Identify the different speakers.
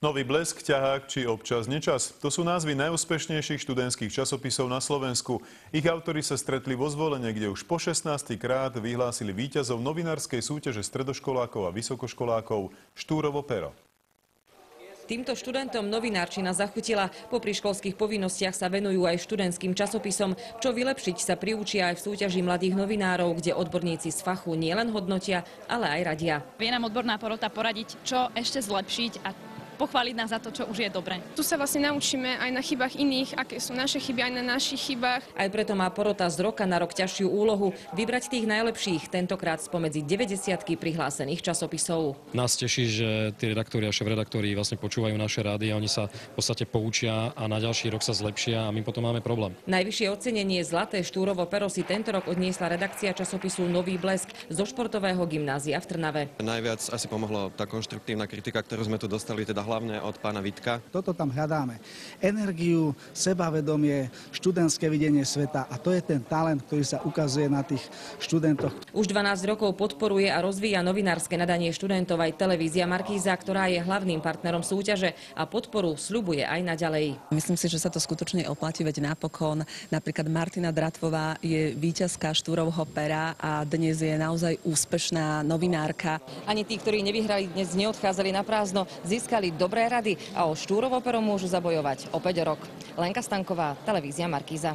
Speaker 1: Nový blesk, ťahák či občas nečas. To sú názvy najúspešnejších študentských časopisov na Slovensku. Ich autori sa stretli vo Zvolene, kde už po 16. krát vyhlásili víťazov novinárskej súťaže stredoškolákov a vysokoškolákov Štúrovo pero.
Speaker 2: Týmto študentom novinárčina zachutila. Popri školských povinnostiach sa venujú aj študentským časopisom. Čo vylepšiť sa priučia aj v súťaži mladých novinárov, kde odborníci z fachu nielen hodnotia, ale aj radia.
Speaker 3: Vie nám odborná porota poradiť, čo ešte zlepšiť a pochváliť nás za to, čo už je dobre.
Speaker 4: Tu sa vlastne naučíme aj na chybách iných, aké sú naše chyby aj na našich chybách.
Speaker 2: Aj preto má porota z roka na rok ťažšiu úlohu vybrať tých najlepších, tentokrát spomedzi 90-ky prihlásených časopisov.
Speaker 5: Nás teší, že tí redaktori a šéfredaktori vlastne počúvajú naše rády a oni sa v podstate poučia a na ďalší rok sa zlepšia a my potom máme problém.
Speaker 2: Najvyššie ocenenie Zlaté Štúrovo pero si tento rok odniesla redakcia časopisu Nový blesk zo športového gymnázia v Trnave.
Speaker 6: Najviac asi pomohla tá konštruktívna kritika, ktorú sme tu dostali, teda hlavne od pána Vitka.
Speaker 7: Toto tam hľadáme. Energiu, sebavedomie, študentské videnie sveta a to je ten talent, ktorý sa ukazuje na tých študentoch.
Speaker 2: Už 12 rokov podporuje a rozvíja novinárske nadanie študentov aj televízia Markíza, ktorá je hlavným partnerom súťaže a podporu sľubuje aj naďalej.
Speaker 8: Myslím si, že sa to skutočne oplatí, veď napokon napríklad Martina Dratvová je víťazka Štúrovho pera a dnes je naozaj úspešná novinárka.
Speaker 2: Ani tí, ktorí nevyhrali dnes, neodchádzali na prázdno, získali dobré rady a o Štúrovo pero môžu zabojovať opäť rok. Lenka Stanková, televízia Markíza.